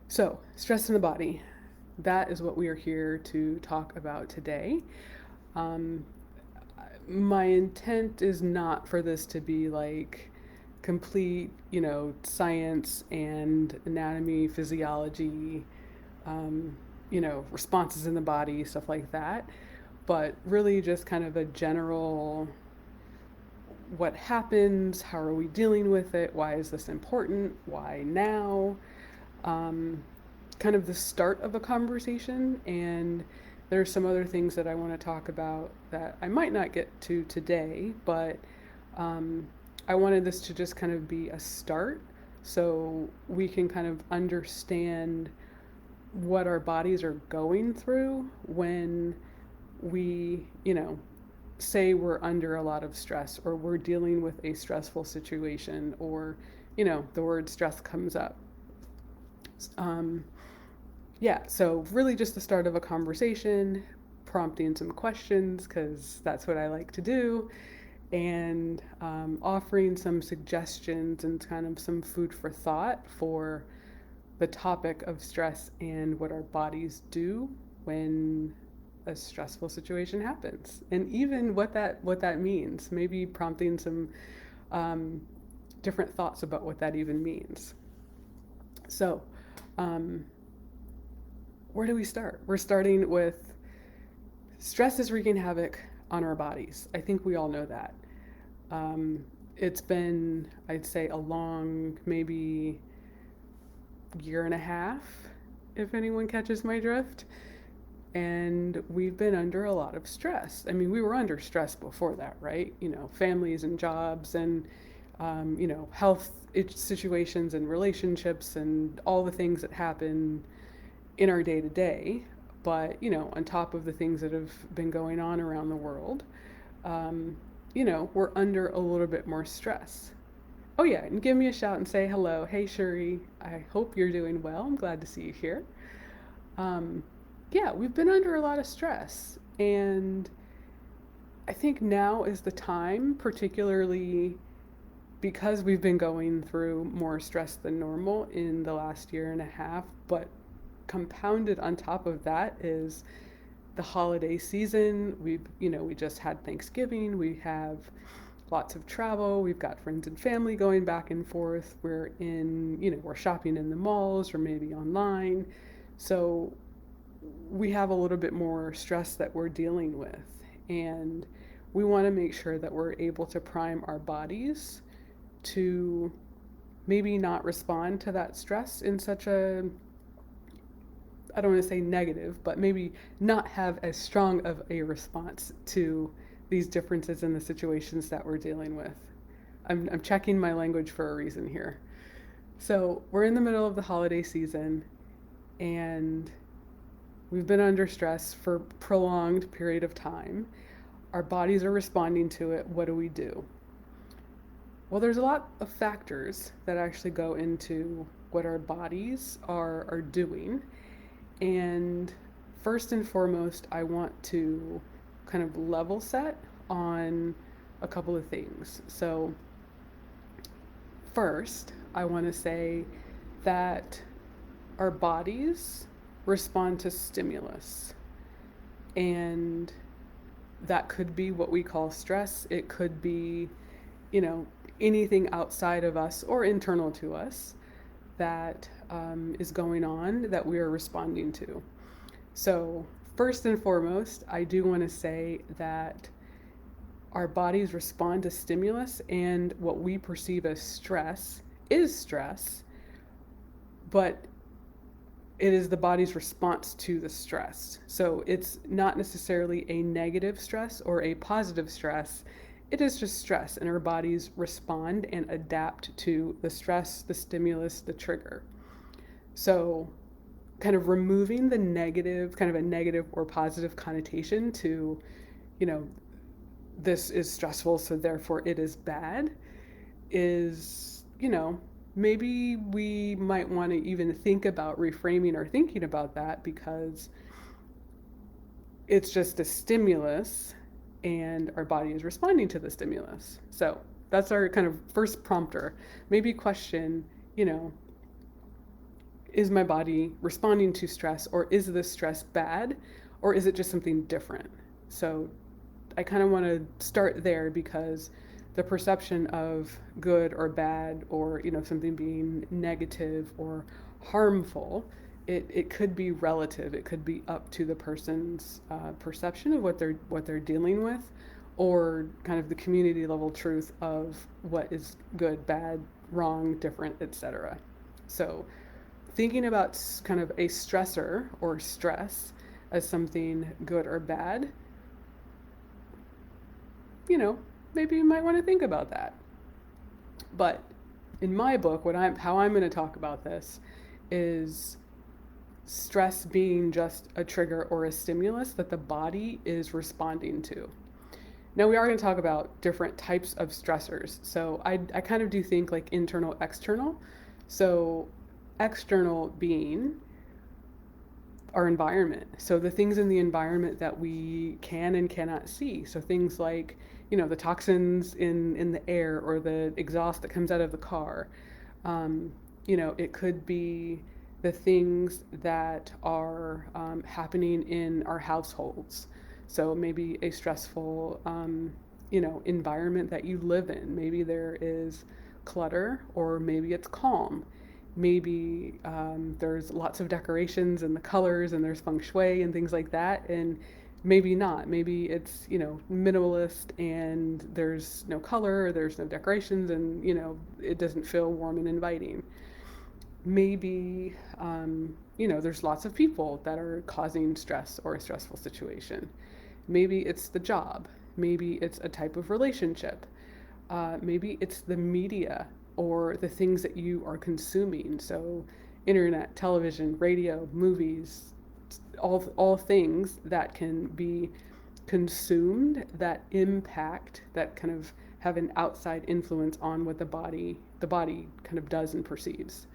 So, stress in the body. That is what we are here to talk about today. Um, my intent is not for this to be like complete, science and anatomy, physiology, um, responses in the body, stuff like that, but really just kind of a general what happens, how are we dealing with it, why is this important, why now, um, kind of the start of a conversation. And there's some other things that I want to talk about that I might not get to today, but um, I wanted this to just kind of be a start so we can kind of understand what our bodies are going through when we, say we're under a lot of stress or we're dealing with a stressful situation or, the word stress comes up. Um, yeah, so really just the start of a conversation, prompting some questions because that's what I like to do, and offering some suggestions and kind of some food for thought for the topic of stress and what our bodies do when a stressful situation happens, and even what that means. Maybe prompting some um, different thoughts about what that even means. So, um, where do we start? We're starting with stress is wreaking havoc on our bodies. I think we all know that. Um, it's been, I'd say, a long, maybe year and a half, if anyone catches my drift. And we've been under a lot of stress. I mean, we were under stress before that, right? Families and jobs and, health situations and relationships and all the things that happen in our day to day. But, on top of the things that have been going on around the world, um, we're under a little bit more stress. Oh, yeah, and give me a shout and say hello. Hey, Shuri, I hope you're doing well. I'm glad to see you here. Um, yeah, we've been under a lot of stress. And I think now is the time, particularly because we've been going through more stress than normal in the last year and a half. But compounded on top of that is the holiday season. We just had Thanksgiving. We have lots of travel. We've got friends and family going back and forth. We're shopping in the malls or maybe online. So we have a little bit more stress that we're dealing with. And we want to make sure that we're able to prime our bodies to maybe not respond to that stress in such a, I don't want to say negative, but maybe not have as strong of a response to these differences in the situations that we're dealing with. I'm checking my language for a reason here. So we're in the middle of the holiday season, and we've been under stress for a prolonged period of time. Our bodies are responding to it. What do we do? Well, there's a lot of factors that actually go into what our bodies are doing. And first and foremost, I want to kind of level set on a couple of things. So, first, I want to say that our bodies respond to stimulus. And that could be what we call stress. It could be, you know, anything outside of us or internal to us that is going on that we are responding to. So, first and foremost, I do want to say that our bodies respond to stimulus, and what we perceive as stress is stress, but it is the body's response to the stress. So it's not necessarily a negative stress or a positive stress. It is just stress, and our bodies respond and adapt to the stress, the stimulus, the trigger. So, kind of removing the negative, kind of a negative or positive connotation to, you know, this is stressful, so therefore it is bad, is, maybe we might want to even think about reframing or thinking about that, because it's just a stimulus and our body is responding to the stimulus. So that's our kind of first prompter. Maybe question, you know, is my body responding to stress, or is this stress bad, or is it just something different? So I kind of want to start there because the perception of good or bad, or something being negative or harmful, it could be relative. It could be up to the person's perception of what they're dealing with, or kind of the community level truth of what is good, bad, wrong, different, etc. So thinking about kind of a stressor or stress as something good or bad, you know, maybe you might want to think about that. But in my book, how I'm going to talk about this is stress being just a trigger or a stimulus that the body is responding to. Now, we are going to talk about different types of stressors. So I kind of do think like internal, external. So external being our environment. So the things in the environment that we can and cannot see. So things like, the toxins in the air, or the exhaust that comes out of the car. It could be the things that are happening in our households. So maybe a stressful, environment that you live in. Maybe there is clutter, or maybe it's calm. Maybe there's lots of decorations and the colors, and there's feng shui and things like that. And maybe not. Maybe it's, minimalist, and there's no color, there's no decorations, and, it doesn't feel warm and inviting. Maybe, there's lots of people that are causing stress or a stressful situation. Maybe it's the job. Maybe it's a type of relationship. Maybe it's the media or the things that you are consuming. So, internet, television, radio, movies, all things that can be consumed, that impact, that kind of have an outside influence on what the body kind of does and perceives.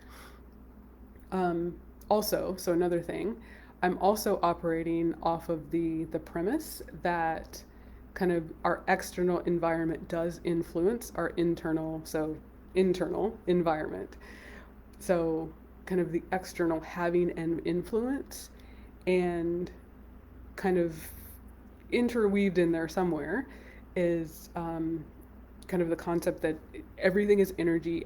Also, so another thing, I'm also operating off of the premise that kind of our external environment does influence our internal environment. So kind of the external having an influence, and kind of interweaved in there somewhere is kind of the concept that everything is energy,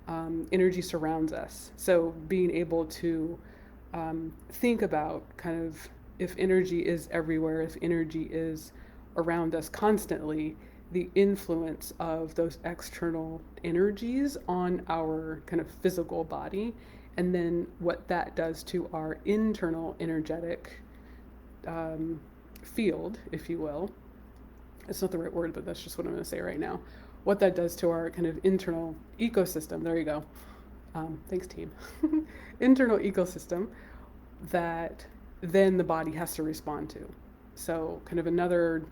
energy surrounds us. So being able to think about kind of, if energy is everywhere, if energy is around us constantly, the influence of those external energies on our kind of physical body, and then what that does to our internal energetic field, if you will. It's not the right word, but that's just what I'm going to say right now. What that does to our kind of internal ecosystem. There you go. Thanks, team. Internal ecosystem that then the body has to respond to. So, kind of another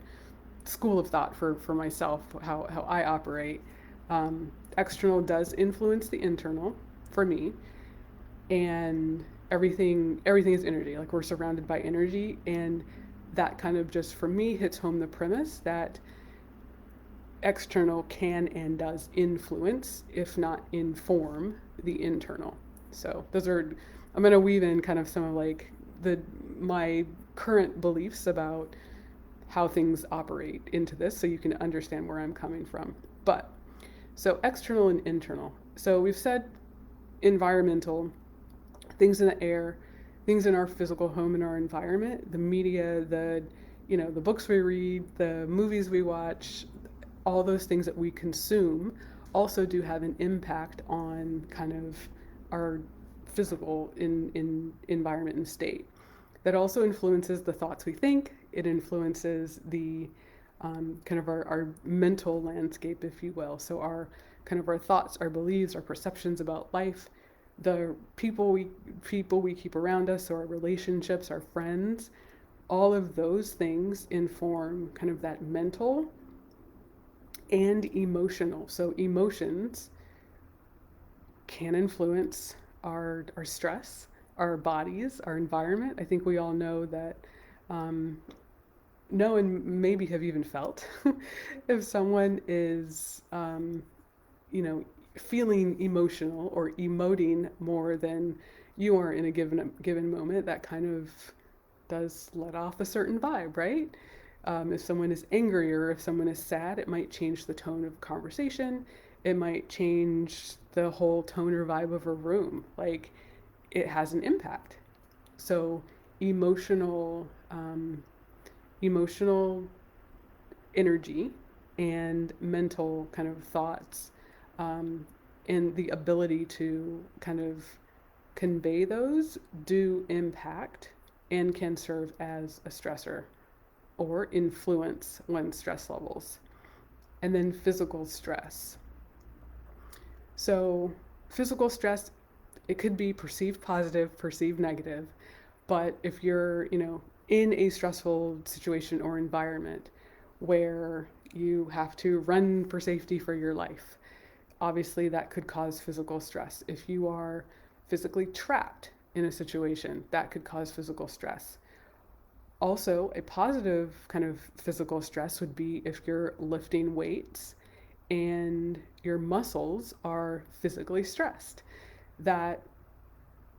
school of thought for myself, how I operate. External does influence the internal for me, and everything is energy. Like, we're surrounded by energy, and that kind of just for me hits home the premise that external can and does influence, if not inform, the internal. So I'm going to weave in kind of some of like my current beliefs about how things operate into this, so you can understand where I'm coming from. But so external and internal. So we've said environmental, things in the air, things in our physical home and our environment, the media, the books we read, the movies we watch, all those things that we consume also do have an impact on kind of our physical environment and state. That also influences the thoughts we think. It influences the kind of our mental landscape, if you will. So our thoughts, our beliefs, our perceptions about life, the people we keep around us, so our relationships, our friends, all of those things inform kind of that mental and emotional. So emotions can influence our stress, our bodies, our environment. I think we all know that, know and maybe have even felt if someone is, feeling emotional or emoting more than you are in a given moment, that kind of does let off a certain vibe, right? If someone is angry or if someone is sad, it might change the tone of conversation. It might change the whole tone or vibe of a room. Like, it has an impact. So emotional, emotional energy and mental kind of thoughts, um, and the ability to kind of convey those do impact and can serve as a stressor or influence one's stress levels. And then physical stress. So, physical stress, it could be perceived positive, perceived negative, but if you're, in a stressful situation or environment where you have to run for safety for your life, obviously that could cause physical stress. If you are physically trapped in a situation, that could cause physical stress. Also, a positive kind of physical stress would be if you're lifting weights and your muscles are physically stressed. That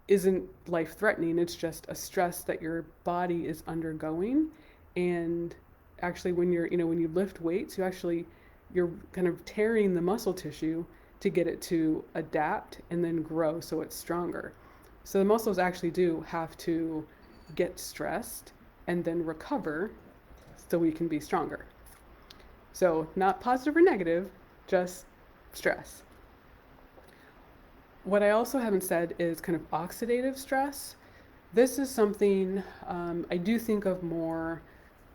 isn't life threatening, it's just a stress that your body is undergoing. And actually, when you lift weights, you're kind of tearing the muscle tissue to get it to adapt and then grow so it's stronger. So the muscles actually do have to get stressed and then recover so we can be stronger. So, not positive or negative, just stress. What I also haven't said is kind of oxidative stress. This is something I do think of more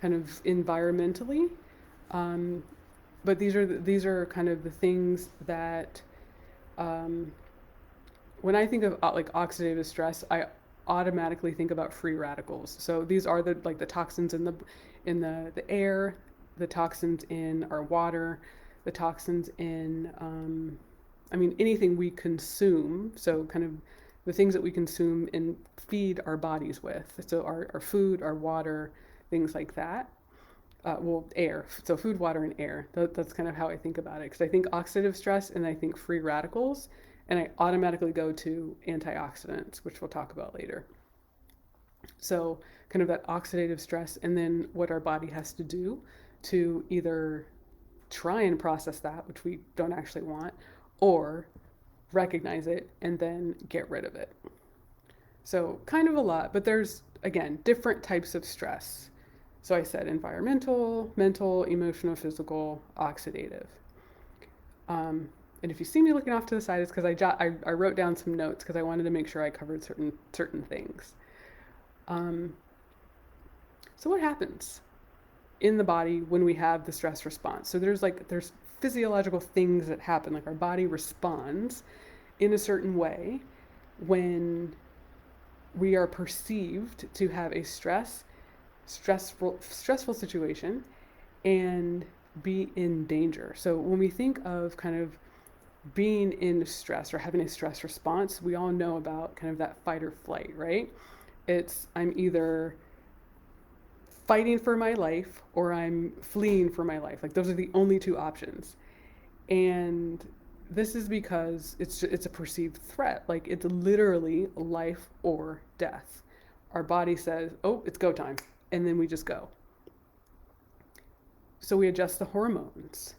kind of environmentally, um, but these are kind of the things that um, when I think of like oxidative stress, I automatically think about free radicals. So these are the toxins in the air, the toxins in our water, the toxins in anything we consume. So kind of the things that we consume and feed our bodies with. So our food, our water, things like that. Air. So food, water, and air. That's kind of how I think about it. Because I think oxidative stress and I think free radicals, and I automatically go to antioxidants, which we'll talk about later. So kind of that oxidative stress, and then what our body has to do to either try and process that, which we don't actually want, or recognize it and then get rid of it. So kind of a lot, but there's, again, different types of stress. So I said environmental, mental, emotional, physical, oxidative. And if you see me looking off to the side, it's because I wrote down some notes because I wanted to make sure I covered certain things. So what happens in the body when we have the stress response? So there's physiological things that happen, like our body responds in a certain way when we are perceived to have a stressful situation and be in danger. So when we think of kind of being in stress or having a stress response, we all know about kind of that fight or flight, right? I'm either fighting for my life or I'm fleeing for my life. Like, those are the only two options. And this is because it's a perceived threat. Like, it's literally life or death. Our body says, "Oh, it's go time." And then we just go. So we adjust the hormones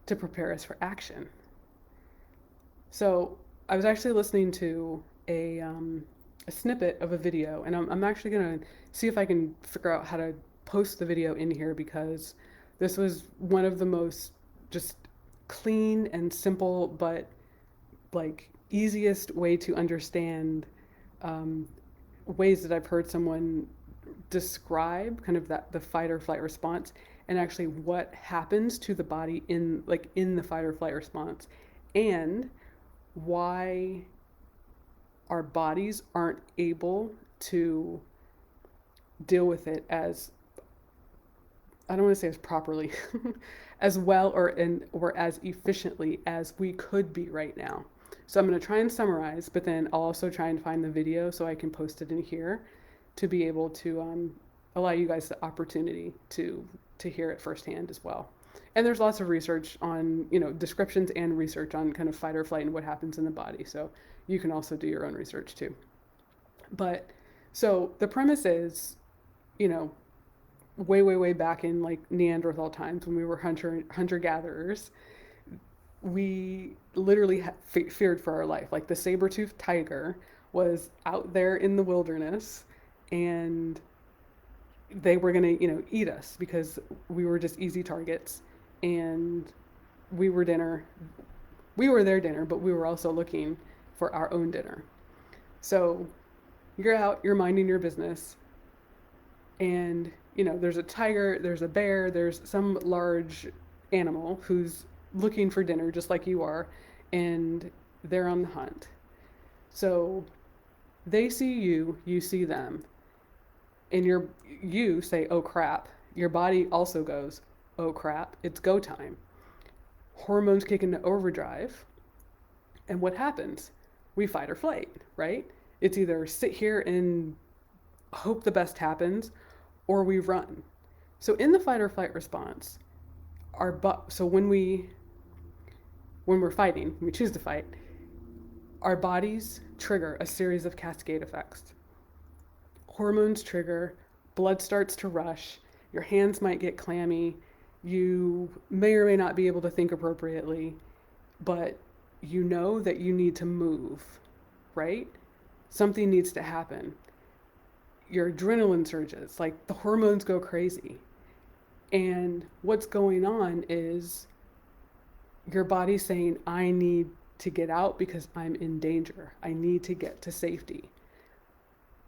to prepare us for action. So I was actually listening to a snippet of a video, and I'm actually going to see if I can figure out how to post the video in here, because this was one of the most just clean and simple but like easiest way to understand ways that I've heard someone describe kind of the fight or flight response, and actually what happens to the body in the fight or flight response, and why our bodies aren't able to deal with it as, I don't want to say as properly, as well or as efficiently as we could be right now. So I'm going to try and summarize, but then I'll also try and find the video so I can post it in here to be able to allow you guys the opportunity to hear it firsthand as well. And there's lots of research on, descriptions and research on kind of fight or flight and what happens in the body. So you can also do your own research too. But so the premise is, you know, way, way, way back in like Neanderthal times when we were hunter gatherers, we literally feared for our life. Like the saber-toothed tiger was out there in the wilderness, and they were going to, eat us because we were just easy targets, and we were dinner. We were their dinner, but we were also looking for our own dinner. So you're out, you're minding your business, and there's a tiger, there's a bear, there's some large animal who's looking for dinner just like you are, and they're on the hunt. So they see you, you see them, and you say, "Oh crap." Your body also goes, "Oh crap, it's go time." Hormones kick into overdrive, and what happens? We fight or flight, right? It's either sit here and hope the best happens, or we run. So in the fight or flight response, so when we're fighting, when we choose to fight, our bodies trigger a series of cascade effects. Hormones trigger, blood starts to rush, your hands might get clammy, you may or may not be able to think appropriately, but you know that you need to move, right? Something needs to happen. Your adrenaline surges, like the hormones go crazy. And what's going on is your body saying, "I need to get out because I'm in danger. I need to get to safety."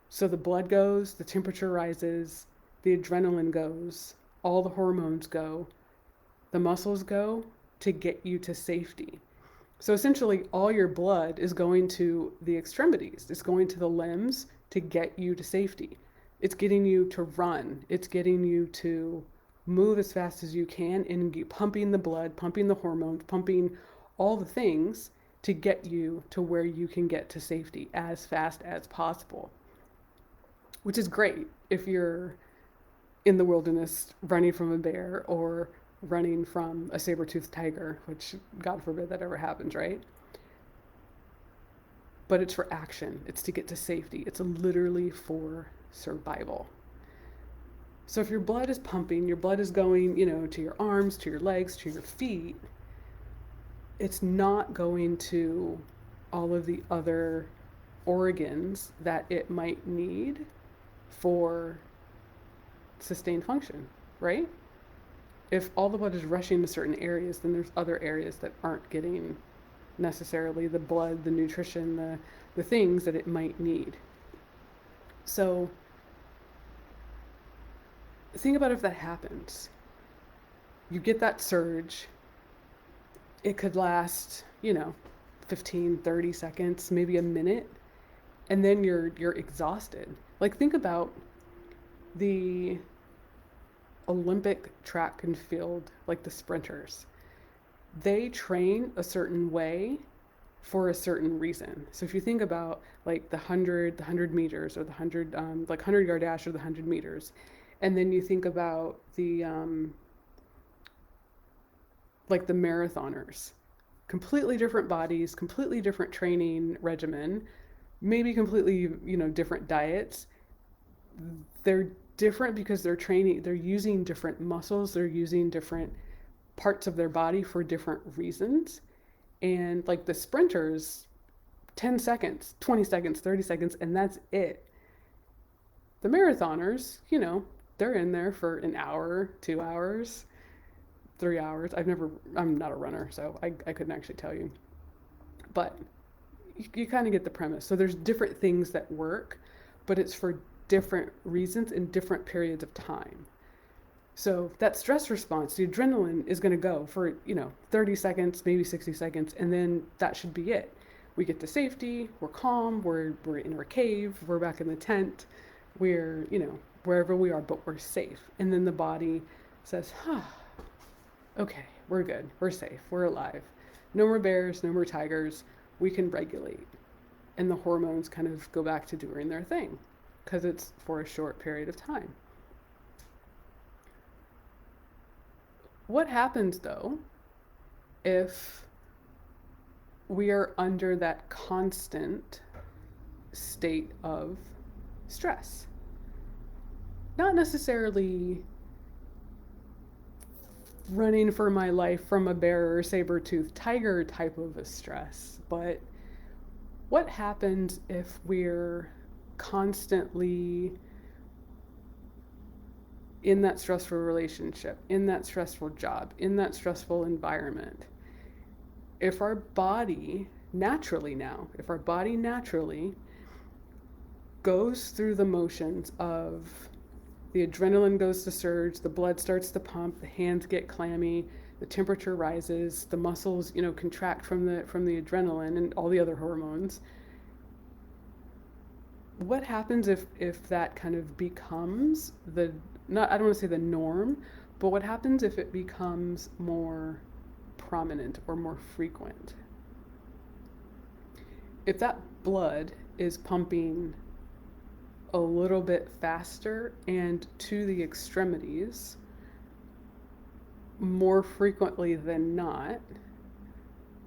So the blood goes, the temperature rises, the adrenaline goes, all the hormones go, the muscles go to get you to safety. So essentially, all your blood is going to the extremities. It's going to the limbs to get you to safety. It's getting you to run. It's getting you to move as fast as you can and pumping the blood, pumping the hormones, pumping all the things to get you to where you can get to safety as fast as possible. Which is great if you're in the wilderness running from a bear or running from a saber-toothed tiger, which God forbid that ever happens, right? But it's for action. It's to get to safety. It's literally for survival. So if your blood is pumping, your blood is going, to your arms, to your legs, to your feet, it's not going to all of the other organs that it might need for sustained function, right? If all the blood is rushing to certain areas, then there's other areas that aren't getting necessarily the blood, the nutrition, the things that it might need. So think about if that happens. You get that surge. It could last, 15, 30 seconds, maybe a minute, and then you're exhausted. Like think about the Olympic track and field, like the sprinters. They train a certain way for a certain reason. So if you think about like the 100 meters, or the 100 like 100-yard dash, or the 100 meters, and then you think about the like the marathoners, completely different bodies, completely different training regimen, maybe completely different diets. They're different because they're using different muscles, they're using different parts of their body for different reasons. And like the sprinters, 10 seconds, 20 seconds, 30 seconds, and that's it. The marathoners, they're in there for an hour, 2 hours, 3 hours. I'm not a runner, so I couldn't actually tell you. But you kind of get the premise. So there's different things that work, but it's for different reasons in different periods of time. So that stress response, the adrenaline is going to go for, 30 seconds, maybe 60 seconds, and then that should be it. We get to safety, we're calm, we're in our cave, we're back in the tent, we're, wherever we are, but we're safe. And then the body says, okay, we're good, we're safe, we're alive. No more bears, no more tigers, we can regulate. And the hormones kind of go back to doing their thing because it's for a short period of time. What happens though if we are under that constant state of stress? Not necessarily running for my life from a bear or saber-toothed tiger type of a stress, but what happens if we're constantly in that stressful relationship, in that stressful job, in that stressful environment? If our body naturally goes through the motions of the adrenaline goes to surge, the blood starts to pump, the hands get clammy, the temperature rises, the muscles, contract from the adrenaline and all the other hormones. What happens if that kind of becomes I don't want to say the norm, but what happens if it becomes more prominent or more frequent? If that blood is pumping a little bit faster and to the extremities more frequently than not,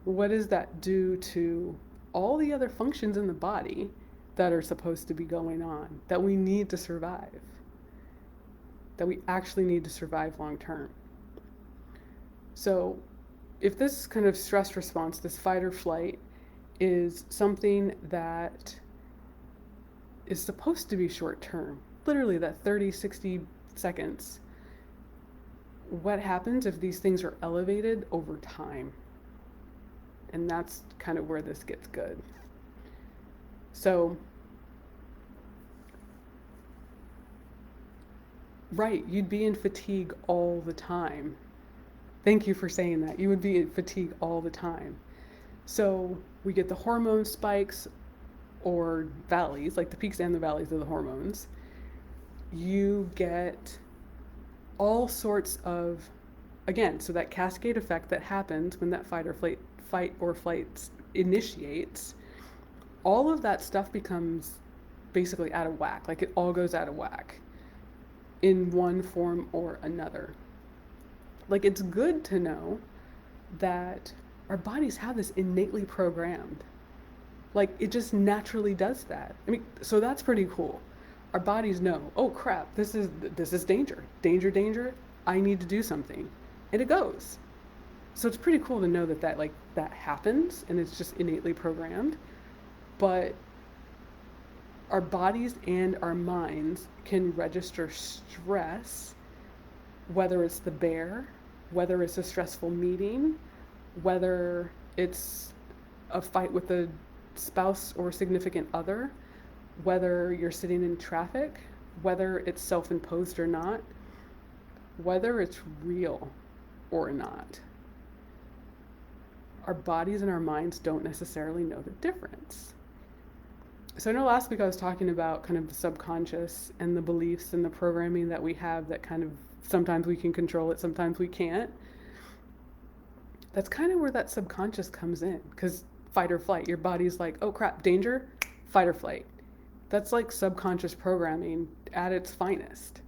what does that do to all the other functions in the body that are supposed to be going on, that we need to survive, that we actually need to survive long term? So if this kind of stress response, this fight or flight, is something that is supposed to be short term, literally that 30, 60 seconds, what happens if these things are elevated over time? And that's kind of where this gets good. So, right, you'd be in fatigue all the time. Thank you for saying that. You would be in fatigue all the time. So we get the hormone spikes or valleys, like the peaks and the valleys of the hormones. You get all sorts of, again, so that cascade effect that happens when that fight or flight initiates, all of that stuff becomes basically out of whack. Like it all goes out of whack in one form or another. Like it's good to know that our bodies have this innately programmed. Like it just naturally does that. I mean, so that's pretty cool. Our bodies know, oh crap, this is danger. Danger. I need to do something. And it goes. So it's pretty cool to know that happens and it's just innately programmed. But our bodies and our minds can register stress, whether it's the bear, whether it's a stressful meeting, whether it's a fight with a spouse or significant other, whether you're sitting in traffic, whether it's self-imposed or not, whether it's real or not. Our bodies and our minds don't necessarily know the difference. So I know last week I was talking about kind of the subconscious and the beliefs and the programming that we have that kind of sometimes we can control it, sometimes we can't. That's kind of where that subconscious comes in, because fight or flight, your body's like, oh crap, danger, fight or flight. That's like subconscious programming at its finest.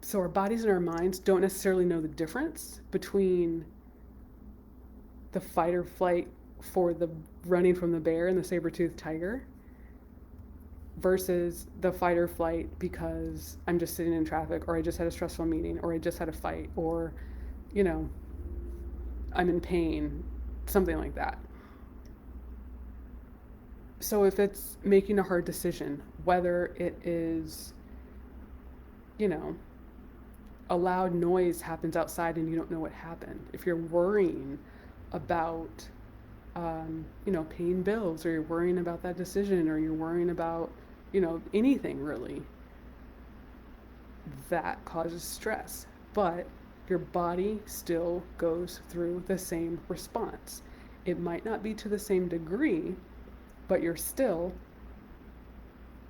So our bodies and our minds don't necessarily know the difference between the fight or flight for the running from the bear and the saber-toothed tiger versus the fight or flight because I'm just sitting in traffic, or I just had a stressful meeting, or I just had a fight, or, I'm in pain, something like that. So if it's making a hard decision, whether it is, a loud noise happens outside and you don't know what happened, if you're worrying about, paying bills, or you're worrying about that decision, or you're worrying about, anything really, that causes stress. But your body still goes through the same response. It might not be to the same degree, but you're still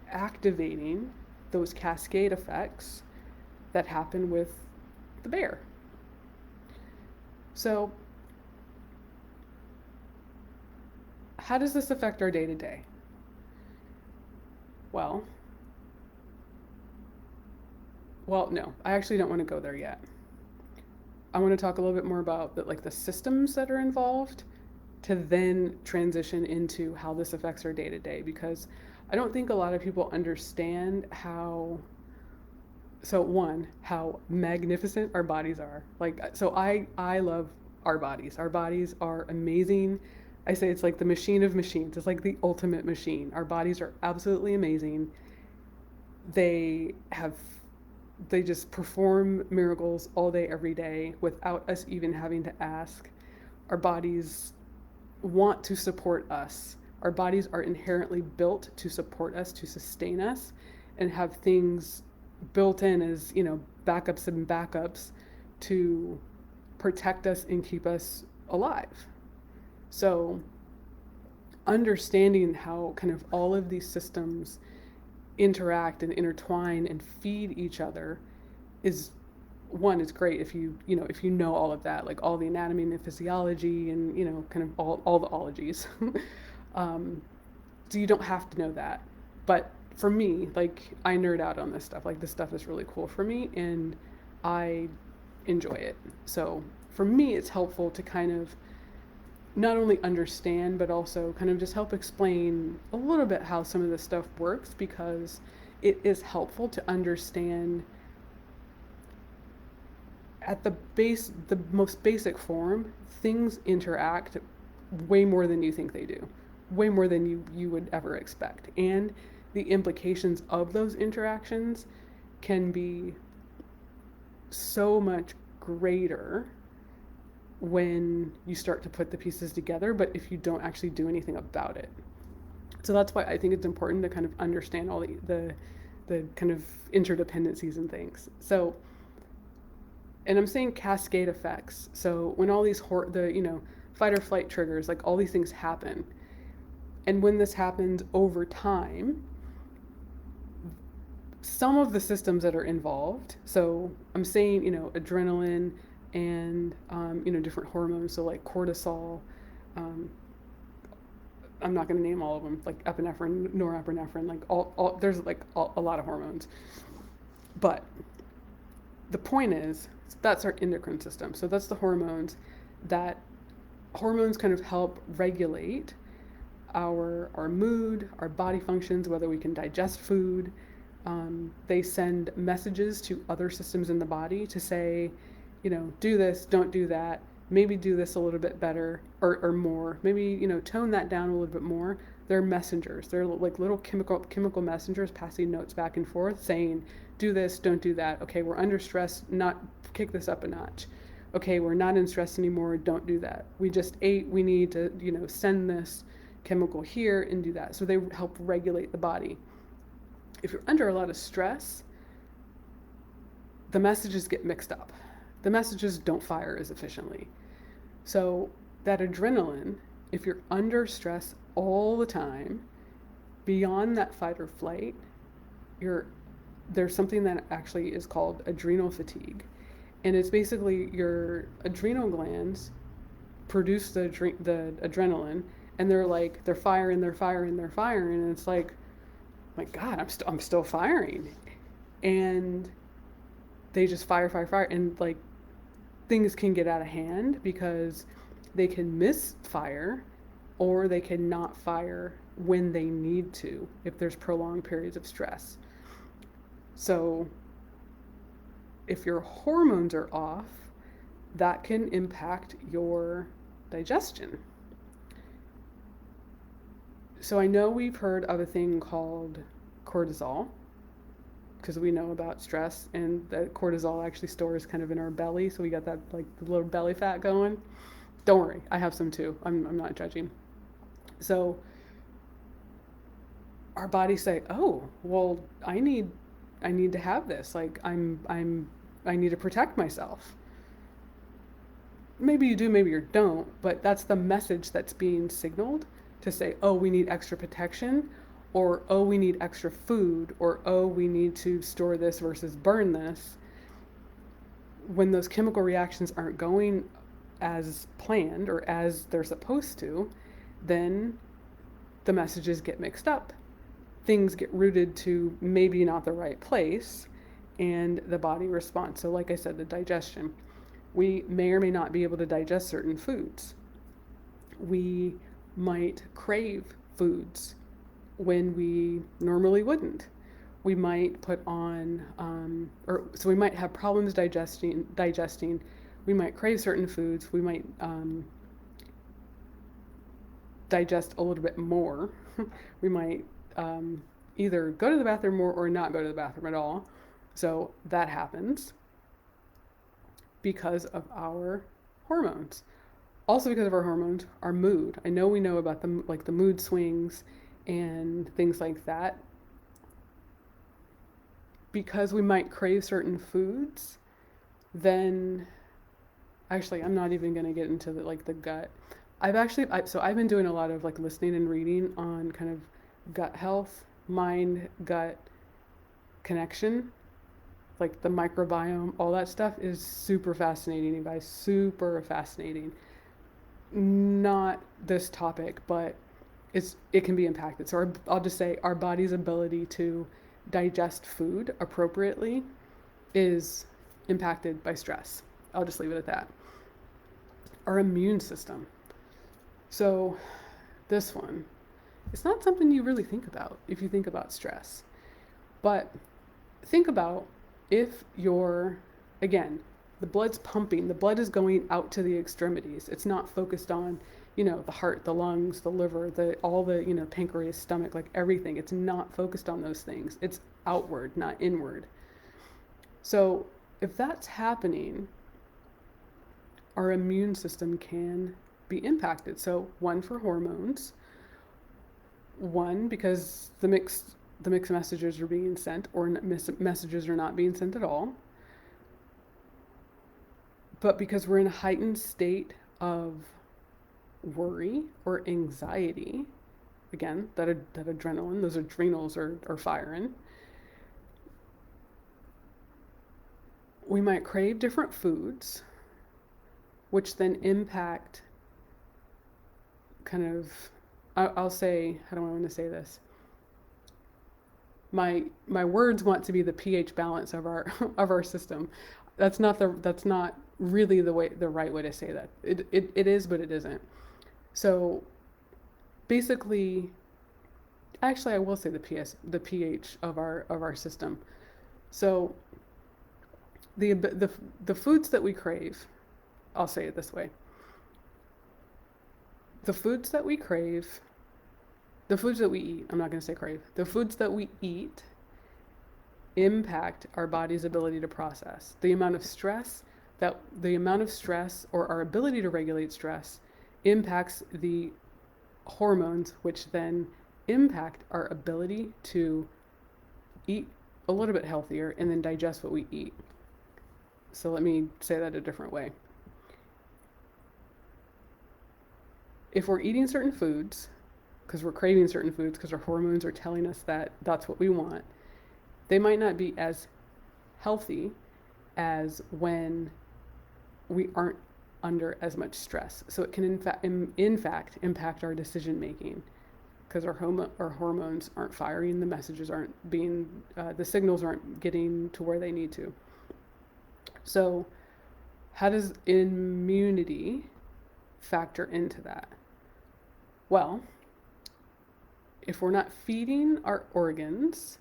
activating those cascade effects that happen with the bear. So, how does this affect our day-to-day? Well, no, I actually don't want to go there yet. I want to talk a little bit more about the systems that are involved to then transition into how this affects our day to day, because I don't think a lot of people understand how magnificent our bodies are. I love our bodies. Our bodies are amazing. I say it's like the machine of machines. It's like the ultimate machine. Our bodies are absolutely amazing. They have they just perform miracles all day every day without us even having to ask. Our bodies want to support us. Our bodies are inherently built to support us, to sustain us, and have things built in as, backups and backups to protect us and keep us alive. So, understanding how kind of all of these systems interact and intertwine and feed each other is one, it's great if you know all of that, like all the anatomy and the physiology and kind of all the ologies. So you don't have to know that, but for me, like, I nerd out on this stuff. Like, this stuff is really cool for me and I enjoy it. So for me, it's helpful to kind of not only understand but also kind of just help explain a little bit how some of this stuff works, because it is helpful to understand at the most basic form, things interact way more than you think they do, way more than you would ever expect, and the implications of those interactions can be so much greater when you start to put the pieces together, but if you don't actually do anything about it. So that's why I think it's important to kind of understand all the kind of interdependencies and things. So, and I'm saying cascade effects. So when all these fight or flight triggers, like all these things happen, and when this happens over time, some of the systems that are involved. So I'm saying, adrenaline and different hormones. So like cortisol. I'm not going to name all of them, like epinephrine, norepinephrine, like all there's like a lot of hormones. But the point is, that's our endocrine system. So that's the hormones. That hormones kind of help regulate our mood, our body functions, whether we can digest food. They send messages to other systems in the body to say, do this, don't do that. Maybe do this a little bit better or more. Maybe, tone that down a little bit more. They're messengers. They're like little chemical messengers passing notes back and forth saying, do this, don't do that. Okay, we're under stress, not kick this up a notch. Okay, we're not in stress anymore, don't do that. We just ate, we need to, send this chemical here and do that. So they help regulate the body. If you're under a lot of stress, the messages get mixed up. The messages don't fire as efficiently. So that adrenaline, if you're under stress all the time, beyond that fight or flight, there's something that actually is called adrenal fatigue. And it's basically your adrenal glands produce the adrenaline, and they're firing, and it's like, my God, I'm still firing. And they just fire, and like things can get out of hand because they can misfire or they can not fire when they need to if there's prolonged periods of stress. So if your hormones are off, that can impact your digestion. So I know we've heard of a thing called cortisol, because we know about stress, and that cortisol actually stores kind of in our belly, so we got that like the little belly fat going. Don't worry, I have some too. I'm not judging. So our bodies say, "Oh, well, I need to have this. Like I need to protect myself." Maybe you do, maybe you don't, but that's the message that's being signaled to say, "Oh, we need extra protection," or "Oh, we need extra food," or "Oh, we need to store this versus burn this." When those chemical reactions aren't going as planned or as they're supposed to, then the messages get mixed up. Things get routed to maybe not the right place, and the body responds. So like I said, the digestion. We may or may not be able to digest certain foods. We might crave foods when we normally wouldn't. We might put on, so we might have problems digesting. We might crave certain foods. We might digest a little bit more. We might either go to the bathroom more or not go to the bathroom at all. So that happens because of our hormones. Also because of our hormones, our mood. I know we know about the mood swings and things like that. Because we might crave certain foods, then actually I'm not even going to get into the gut. I've been doing a lot of listening and reading on kind of gut health, mind gut connection, like the microbiome, all that stuff is super fascinating, you guys, super fascinating. Not this topic, but it can be impacted. So I'll just say our body's ability to digest food appropriately is impacted by stress. I'll just leave it at that. Our immune system. So this one, it's not something you really think about if you think about stress. But think about if again, the blood's pumping, the blood is going out to the extremities. It's not focused on, the heart, the lungs, the liver, all the, pancreas, stomach, like everything. It's not focused on those things. It's outward, not inward. So if that's happening, our immune system can be impacted. So one, for hormones, one, because the mixed messages are being sent, or messages are not being sent at all, but because we're in a heightened state of worry or anxiety, again, that adrenaline, those adrenals are firing, we might crave different foods, which then impact kind of, I'll say, how do I want to say this? My words want to be the pH balance of our system. That's not really the right way to say that. It is, but it isn't. So basically, actually, I will say the pH of our system. So the foods that we crave, I'll say it this way. The foods that we crave, the foods that we eat, I'm not going to say crave, the foods that we eat impact our body's ability to process. The amount of stress or our ability to regulate stress impacts the hormones, which then impact our ability to eat a little bit healthier and then digest what we eat. So let me say that a different way. If we're eating certain foods, because we're craving certain foods, because our hormones are telling us that that's what we want, they might not be as healthy as when we aren't under as much stress. So it can in fact impact our decision making, because our hormones aren't firing, the messages aren't being, the signals aren't getting to where they need to. So how does immunity factor into that? Well, if we're not feeding our organs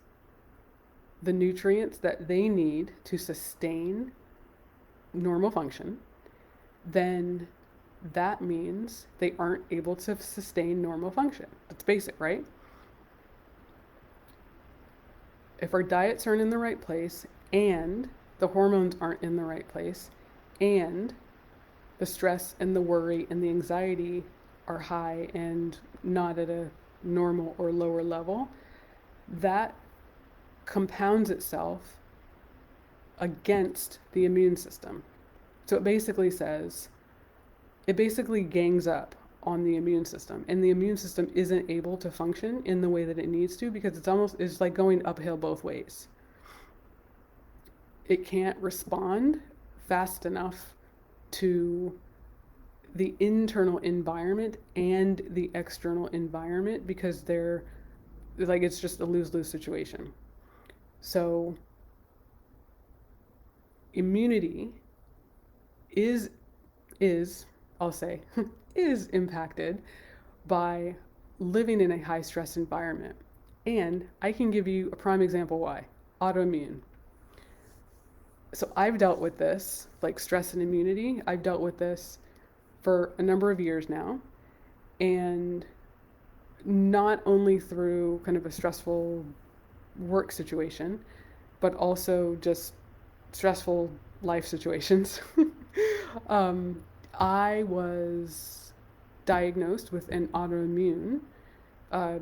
the nutrients that they need to sustain normal function, then that means they aren't able to sustain normal function. That's basic, right? If our diets aren't in the right place, and the hormones aren't in the right place, and the stress and the worry and the anxiety are high and not at a normal or lower level, that compounds itself against the immune system. So it basically gangs up on the immune system, and the immune system isn't able to function in the way that it needs to, because it's like going uphill both ways. It can't respond fast enough to the internal environment and the external environment, because it's just a lose-lose situation. So immunity is is I'll say is impacted by living in a high stress environment. And I can give you a prime example why. Autoimmune. So I've dealt with this, like stress and immunity. I've dealt with this for a number of years now. And not only through kind of a stressful work situation, but also just stressful life situations. I was diagnosed with an autoimmune uh,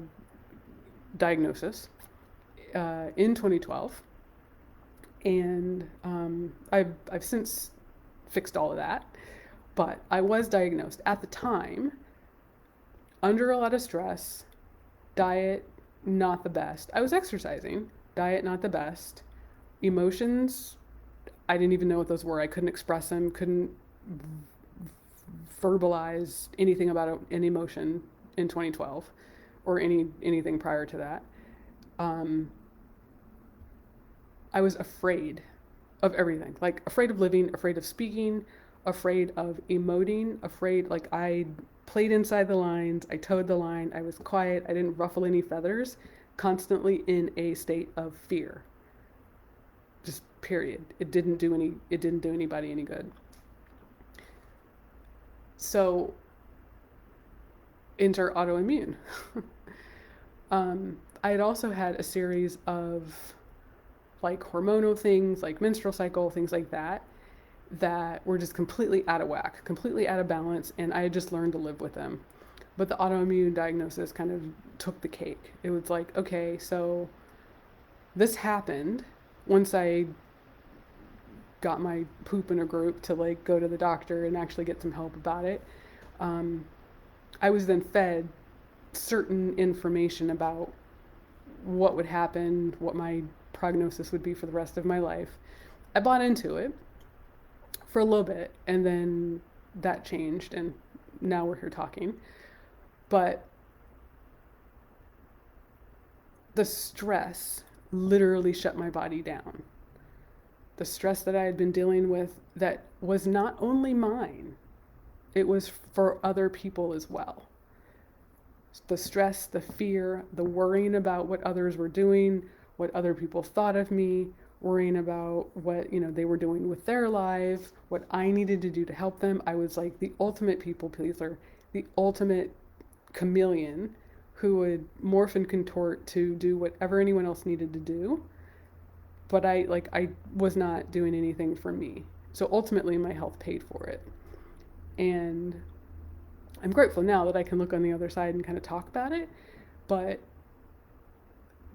diagnosis in 2012, and I've since fixed all of that. But I was diagnosed at the time under a lot of stress, diet not the best. I was exercising, diet not the best, emotions I didn't even know what those were. I couldn't express them, couldn't verbalize anything about an emotion in 2012 or anything prior to that. Um, I was afraid of everything, like afraid of living, afraid of speaking, afraid of emoting, afraid, like I played inside the lines, I towed the line, I was quiet, I didn't ruffle any feathers, constantly in a state of fear. Just period. It didn't do anybody any good. So enter autoimmune. I had also had a series of like hormonal things, like menstrual cycle, things like that, that were just completely out of whack, completely out of balance, and I had just learned to live with them. But the autoimmune diagnosis kind of took the cake. It was like, okay, so this happened once I got my poop in a group to like go to the doctor and actually get some help about it. Um, I was then fed certain information about what would happen, what my prognosis would be for the rest of my life. I bought into it for a little bit, and then that changed, and now we're here talking. But the stress literally shut my body down. The stress that I had been dealing with that was not only mine, it was for other people as well. The stress, the fear, the worrying about what others were doing, what other people thought of me, worrying about what, they were doing with their lives, what I needed to do to help them. I was like the ultimate people pleaser, the ultimate chameleon who would morph and contort to do whatever anyone else needed to do. But I was not doing anything for me. So ultimately my health paid for it. And I'm grateful now that I can look on the other side and kind of talk about it, but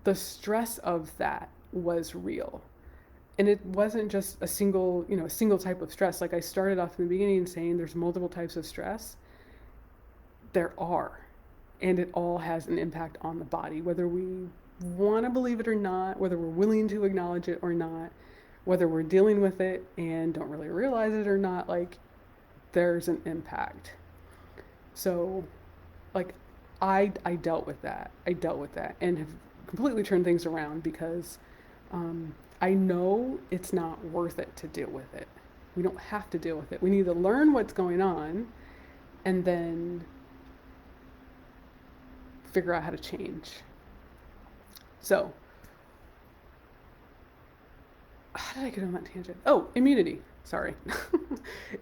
the stress of that was real. And it wasn't just a single type of stress. Like I started off in the beginning saying there's multiple types of stress. There are. And it all has an impact on the body, whether we want to believe it or not, whether we're willing to acknowledge it or not, whether we're dealing with it and don't really realize it or not, like there's an impact. So like I dealt with that. I dealt with that and have completely turned things around because I know it's not worth it to deal with it. We don't have to deal with it. We need to learn what's going on and then figure out how to change. So, how did I get on that tangent? Oh, immunity. Sorry.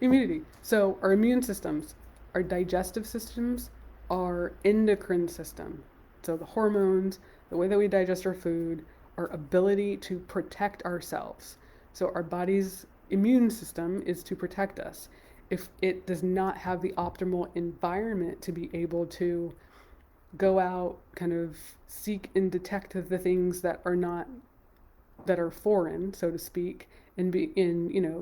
Immunity. So, our immune systems, our digestive systems, our endocrine system. So, the hormones, the way that we digest our food, our ability to protect ourselves. So, our body's immune system is to protect us. If it does not have the optimal environment to be able to go out, kind of seek and detect the things that are foreign, so to speak, and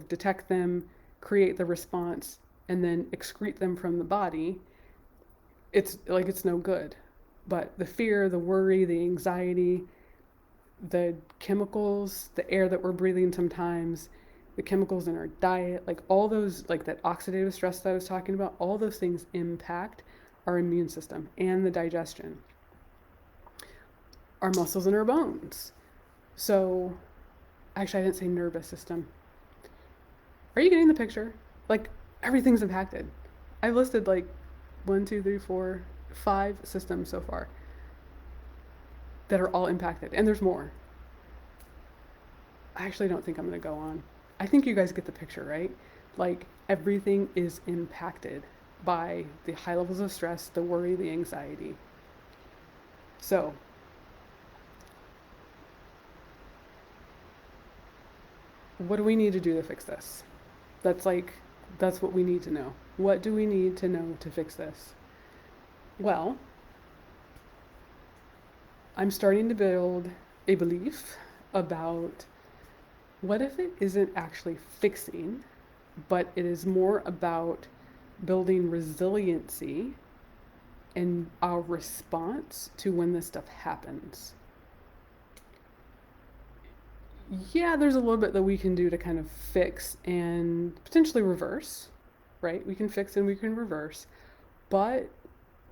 detect them, create the response, and then excrete them from the body, it's no good. But the fear, the worry, the anxiety, the chemicals, the air that we're breathing sometimes, the chemicals in our diet, like all those, like that oxidative stress that I was talking about, all those things impact our immune system and the digestion, our muscles and our bones. So, actually, I didn't say nervous system. Are you getting the picture? Like, everything's impacted. I've listed like 5 systems so far that are all impacted, and there's more. I actually don't think I'm going to go on. I think you guys get the picture, right? Like, everything is impacted by the high levels of stress, the worry, the anxiety. So, what do we need to do to fix this? That's like, that's what we need to know. What do we need to know to fix this? Well, I'm starting to build a belief about what if it isn't actually fixing, but it is more about building resiliency in our response to when this stuff happens. Yeah, there's a little bit that we can do to kind of fix and potentially reverse, right? We can fix and we can reverse, but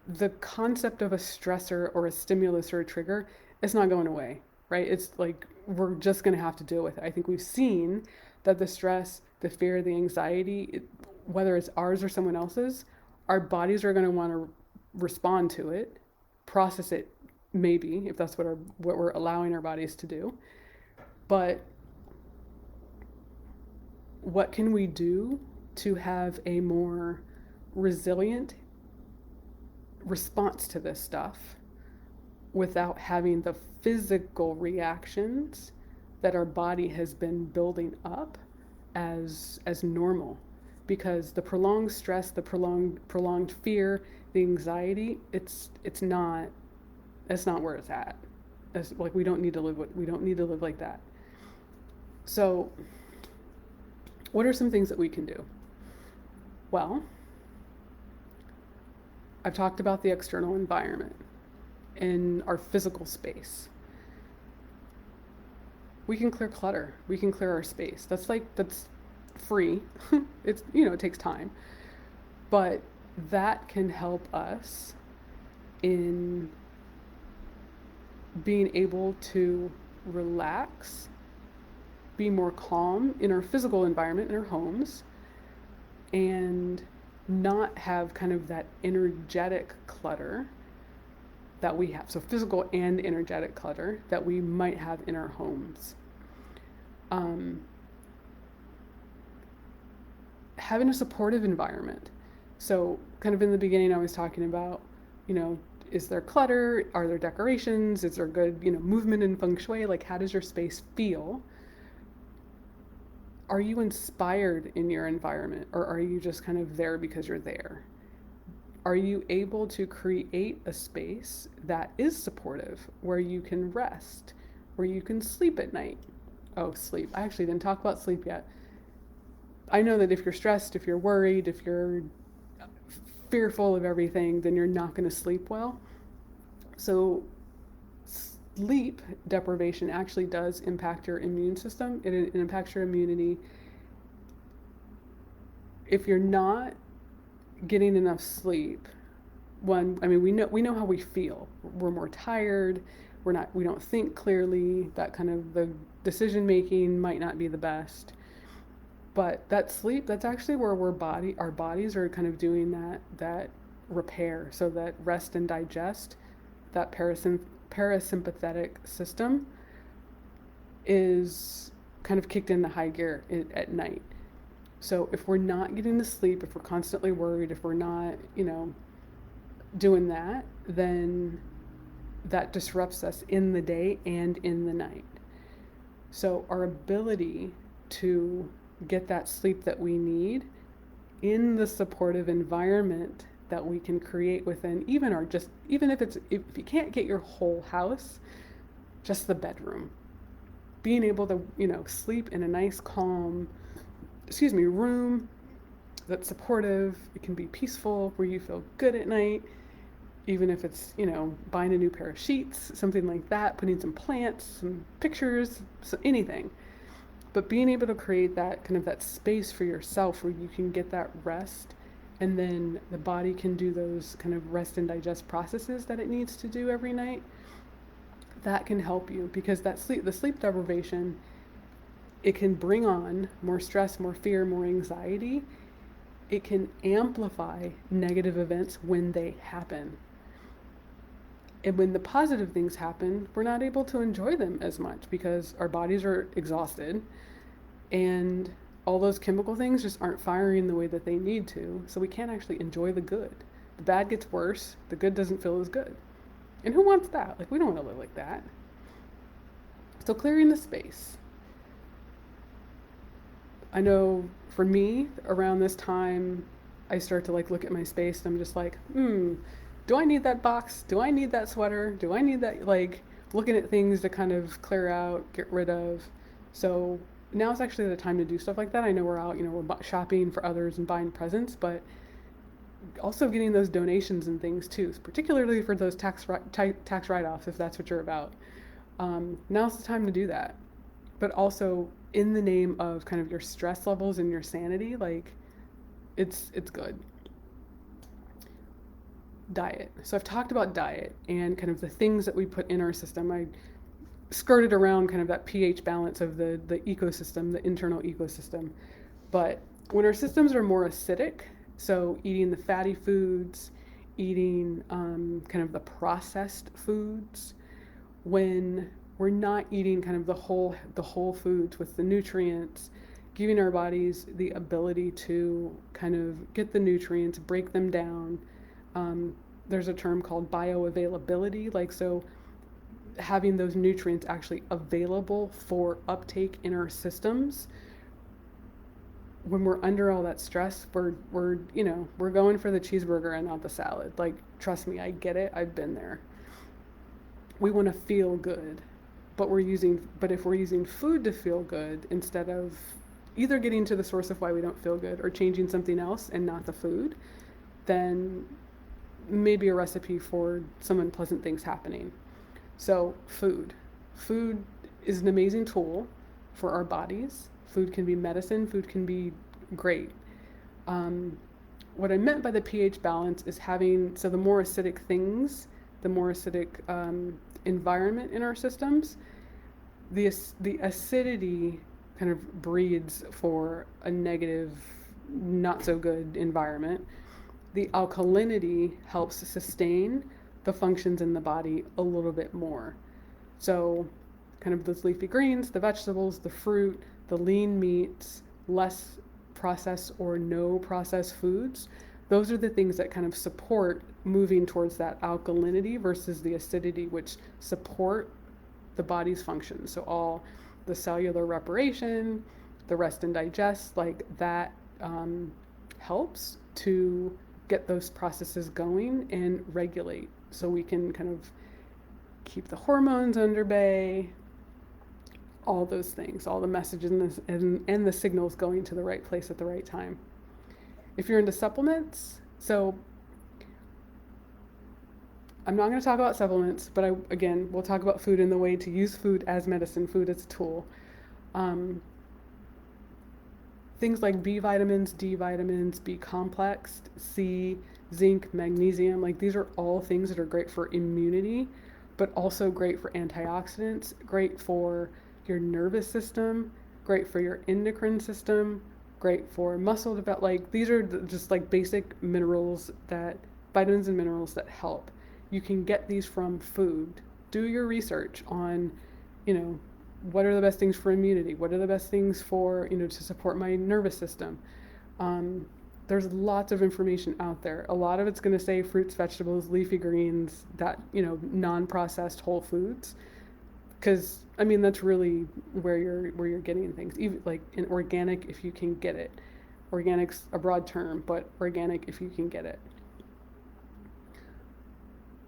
the concept of a stressor or a stimulus or a trigger is not going away, right? It's like we're just going to have to deal with it. I think we've seen that the stress, the fear, the anxiety, whether it's ours or someone else's, our bodies are going to want to respond to it, process it, maybe if that's what we're allowing our bodies to do. But what can we do to have a more resilient response to this stuff without having the physical reactions that our body has been building up as normal? Because the prolonged stress, the prolonged fear, the anxiety, it's not, that's not where it's at. It's like we don't need to live like that. So what are some things that we can do? Well, I've talked about the external environment in our physical space. We can clear clutter. We can clear our space. That's free. It takes time. But that can help us in being able to relax, be more calm in our physical environment, in our homes, and not have kind of that energetic clutter that we have. So, physical and energetic clutter that we might have in our homes. Having a supportive environment. So, kind of in the beginning, I was talking about, is there clutter? Are there decorations? Is there good, movement and feng shui? Like, how does your space feel? Are you inspired in your environment, or are you just kind of there because you're there? Are you able to create a space that is supportive, where you can rest, where you can sleep at night? Oh, sleep. I actually didn't talk about sleep yet. I know that if you're stressed, if you're worried, if you're fearful of everything, then you're not going to sleep well. So sleep deprivation actually does impact your immune system. It impacts your immunity. If you're not getting enough sleep, we know how we feel. We're more tired. We don't think clearly. That kind of the decision making might not be the best. But that sleep, that's actually where our bodies are kind of doing that repair, so that rest and digest, that parasympathetic system is kind of kicked into high gear at night. So if we're not getting the sleep, if we're constantly worried, if we're not, doing that, then that disrupts us in the day and in the night. So our ability to get that sleep that we need in the supportive environment that we can create within even if you can't get your whole house, just the bedroom, being able to sleep in a nice calm room that's supportive. It can be peaceful, where you feel good at night, even if it's buying a new pair of sheets, something like that, putting some plants, some pictures, anything. But being able to create that kind of that space for yourself where you can get that rest, and then the body can do those kind of rest and digest processes that it needs to do every night, that can help you. Because the sleep deprivation, it can bring on more stress, more fear, more anxiety it can amplify negative events when they happen. And when the positive things happen, we're not able to enjoy them as much because our bodies are exhausted and all those chemical things just aren't firing the way that they need to. So we can't actually enjoy the good. The bad gets worse, the good doesn't feel as good. And who wants that? Like, we don't want to live like that. So clearing the space. I know for me, around this time, I start to like look at my space and I'm just like, do I need that box? Do I need that sweater? Do I need that? Like, looking at things to kind of clear out, get rid of. So now is actually the time to do stuff like that. I know we're out, we're shopping for others and buying presents, but also getting those donations and things too, particularly for those tax write-offs, if that's what you're about. Now's the time to do that. But also in the name of kind of your stress levels and your sanity, like it's good. Diet. So I've talked about diet and kind of the things that we put in our system. I skirted around kind of that pH balance of the ecosystem, the internal ecosystem. But when our systems are more acidic, so eating the fatty foods, eating kind of the processed foods, when we're not eating kind of the whole foods with the nutrients, giving our bodies the ability to kind of get the nutrients, break them down. There's a term called bioavailability, like so having those nutrients actually available for uptake in our systems. When we're under all that stress, we're going for the cheeseburger and not the salad. Like, trust me, I get it. I've been there. We want to feel good, but if we're using food to feel good instead of either getting to the source of why we don't feel good or changing something else and not the food, then maybe a recipe for some unpleasant things happening. So food is an amazing tool for our bodies. Food can be medicine. Food can be great. What I meant by the pH balance is the more acidic things, the more acidic environment in our systems, the acidity kind of breeds for a negative, not so good environment. The alkalinity helps sustain the functions in the body a little bit more. So kind of those leafy greens, the vegetables, the fruit, the lean meats, less processed or no processed foods, those are the things that kind of support moving towards that alkalinity versus the acidity, which support the body's functions. So all the cellular reparation, the rest and digest, like that helps to get those processes going and regulate so we can kind of keep the hormones under bay, all those things, all the messages and the signals going to the right place at the right time. If you're into supplements, so I'm not going to talk about supplements, but we'll talk about food and the way to use food as medicine, food as a tool. Things like B vitamins, D vitamins, B complex, C, zinc, magnesium, like these are all things that are great for immunity, but also great for antioxidants, great for your nervous system, great for your endocrine system, great for muscle development. Like these are just like basic vitamins and minerals that help. You can get these from food. Do your research on, what are the best things for immunity? What are the best things for, to support my nervous system? There's lots of information out there. A lot of it's going to say fruits, vegetables, leafy greens, that, non-processed whole foods. Because, that's really where you're getting things. Even like in organic, if you can get it. Organic's a broad term, but organic if you can get it.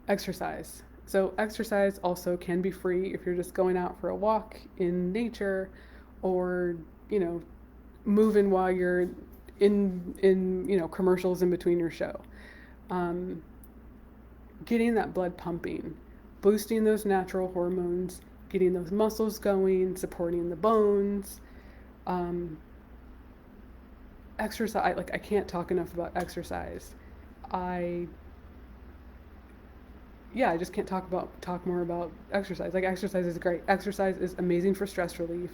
Exercise. So exercise also can be free if you're just going out for a walk in nature or, moving while you're in commercials in between your show. Getting that blood pumping, boosting those natural hormones, getting those muscles going, supporting the bones. Exercise, like I can't talk enough about exercise. I just can't talk more about exercise. Like exercise is great. Exercise is amazing for stress relief.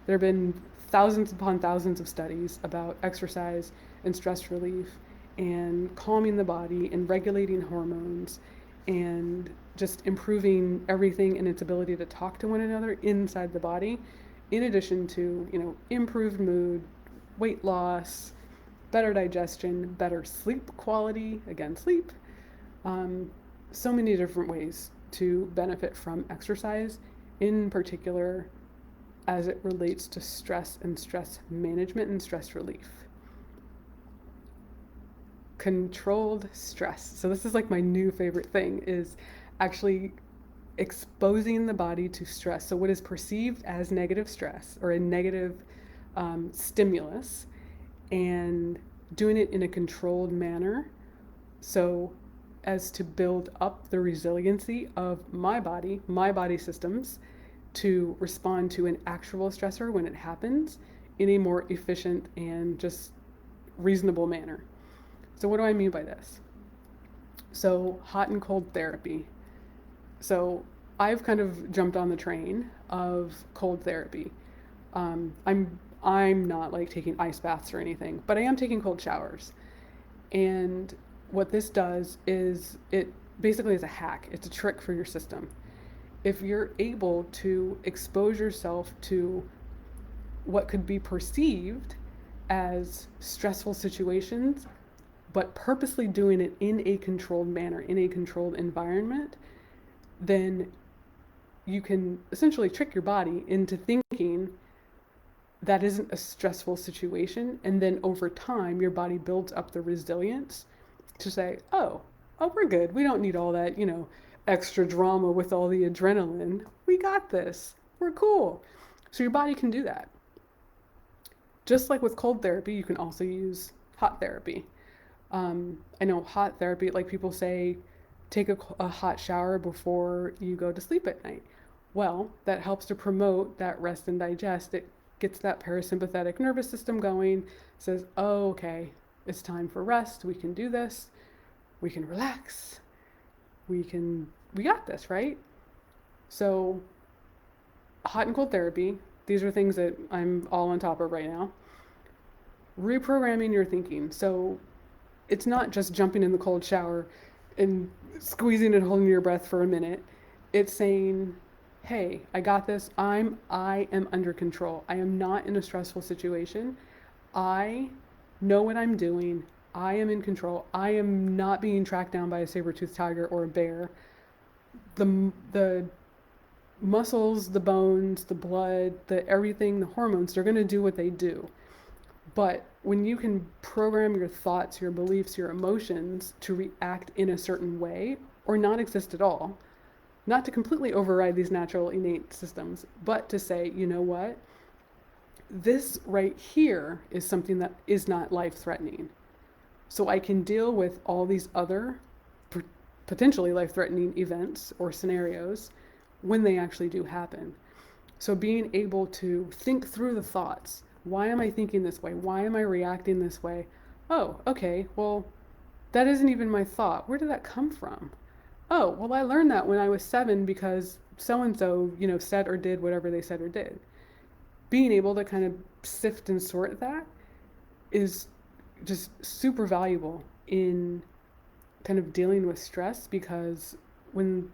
There have been thousands upon thousands of studies about exercise and stress relief and calming the body and regulating hormones and just improving everything in its ability to talk to one another inside the body, in addition to, improved mood, weight loss, better digestion, better sleep quality, again, sleep, so many different ways to benefit from exercise, in particular as it relates to stress and stress management and stress relief. Controlled stress. So this is like my new favorite thing, is actually exposing the body to stress. So what is perceived as negative stress or a negative stimulus, and doing it in a controlled manner so as to build up the resiliency of my body systems to respond to an actual stressor when it happens in a more efficient and just reasonable manner. So what do I mean by this? So hot and cold therapy. So I've kind of jumped on the train of cold therapy. I'm not like taking ice baths or anything, but I am taking cold showers. And what this does is it basically is a hack. It's a trick for your system. If you're able to expose yourself to what could be perceived as stressful situations, but purposely doing it in a controlled manner, in a controlled environment, then you can essentially trick your body into thinking that isn't a stressful situation. And then over time, your body builds up the resilience to say, oh, we're good. We don't need all that, extra drama with all the adrenaline. We got this. We're cool. So your body can do that. Just like with cold therapy, you can also use hot therapy. I know hot therapy, like people say, take a hot shower before you go to sleep at night. Well, that helps to promote that rest and digest. It gets that parasympathetic nervous system going, says, oh, okay, it's time for rest. We can do this. We can relax. We got this, right? So hot and cold therapy, these are things that I'm all on top of right now. Reprogramming your thinking. So it's not just jumping in the cold shower and squeezing and holding your breath for a minute. It's saying, hey, I got this. I am under control. I am not in a stressful situation. I know what I'm doing. I am in control. I am not being tracked down by a saber-toothed tiger or a bear. The muscles, the bones, the blood, the everything, the hormones, they're going to do what they do. But when you can program your thoughts, your beliefs, your emotions to react in a certain way or not exist at all, not to completely override these natural innate systems, but to say, you know what? This right here is something that is not life-threatening. So I can deal with all these other potentially life-threatening events or scenarios when they actually do happen. So being able to think through the thoughts. Why am I thinking this way? Why am I reacting this way? Oh, okay, well, that isn't even my thought. Where did that come from? Oh, well, I learned that when I was 7 because so-and-so, said or did whatever they said or did. Being able to kind of sift and sort that is just super valuable in kind of dealing with stress, because when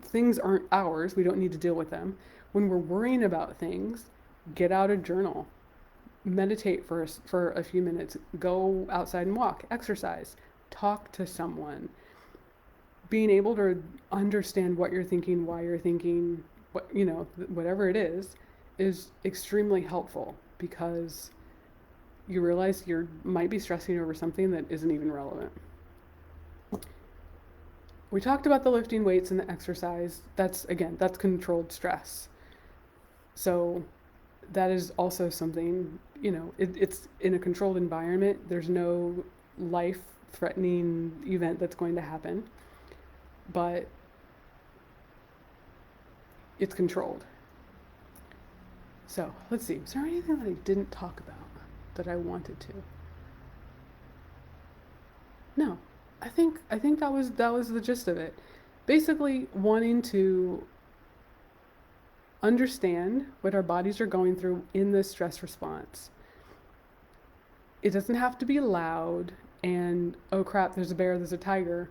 things aren't ours, we don't need to deal with them. When we're worrying about things, get out a journal, meditate for a few minutes, go outside and walk, exercise, talk to someone. Being able to understand what you're thinking, why you're thinking, whatever it is extremely helpful, because you realize you might be stressing over something that isn't even relevant. We talked about the lifting weights and the exercise. That's controlled stress. So that is also something, it's in a controlled environment. There's no life-threatening event that's going to happen, but it's controlled. So let's see. Is there anything that I didn't talk about that I wanted to? No, I think that was the gist of it. Basically, wanting to understand what our bodies are going through in this stress response. It doesn't have to be loud and, oh crap, there's a bear, there's a tiger.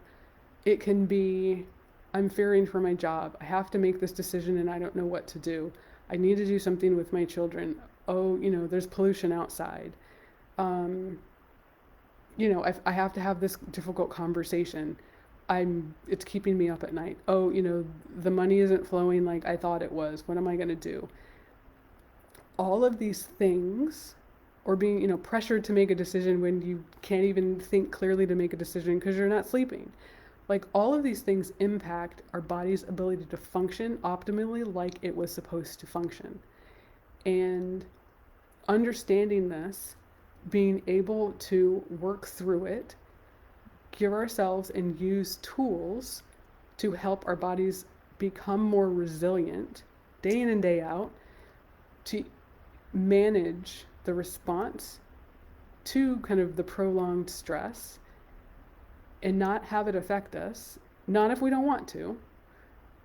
It can be, I'm fearing for my job. I have to make this decision and I don't know what to do. I need to do something with my children. Oh, there's pollution outside. Um, I have to have this difficult conversation. It's keeping me up at night. Oh, the money isn't flowing like I thought it was. What am I going to do? All of these things, or being, pressured to make a decision when you can't even think clearly to make a decision because you're not sleeping. Like, all of these things impact our body's ability to function optimally like it was supposed to function. And understanding this, being able to work through it, give ourselves and use tools to help our bodies become more resilient day in and day out, to manage the response to kind of the prolonged stress and not have it affect us, not if we don't want to.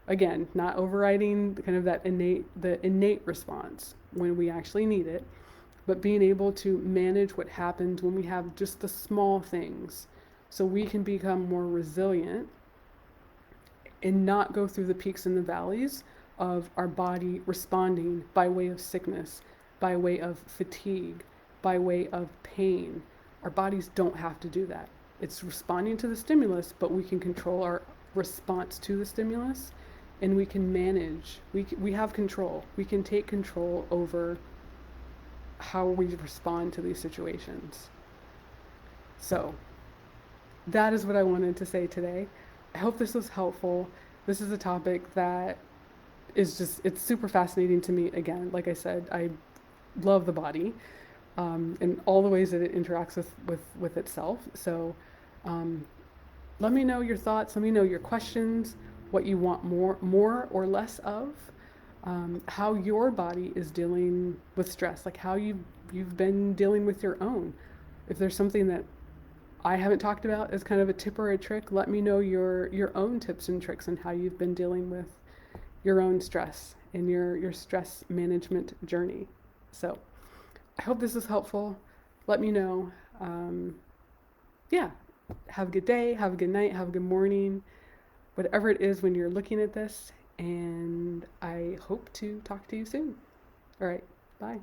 Again, not overriding kind of the innate response when we actually need it, but being able to manage what happens when we have just the small things so we can become more resilient and not go through the peaks and the valleys of our body responding by way of sickness, by way of fatigue, by way of pain. Our bodies don't have to do that. It's responding to the stimulus, but we can control our response to the stimulus, and we can manage. We have control. We can take control over how we respond to these situations. So that is what I wanted to say today. I hope this was helpful. This is a topic that it's super fascinating to me. Again, like I said, I love the body, and all the ways that it interacts with itself. So let me know your thoughts. Let me know your questions, what you want more or less of, how your body is dealing with stress, like how you've been dealing with your own. If there's something that I haven't talked about as kind of a tip or a trick, let me know your own tips and tricks and how you've been dealing with your own stress and your stress management journey. So I hope this is helpful. Let me know. Yeah, have a good day, have a good night, have a good morning, whatever it is when you're looking at this. And I hope to talk to you soon. All right, bye.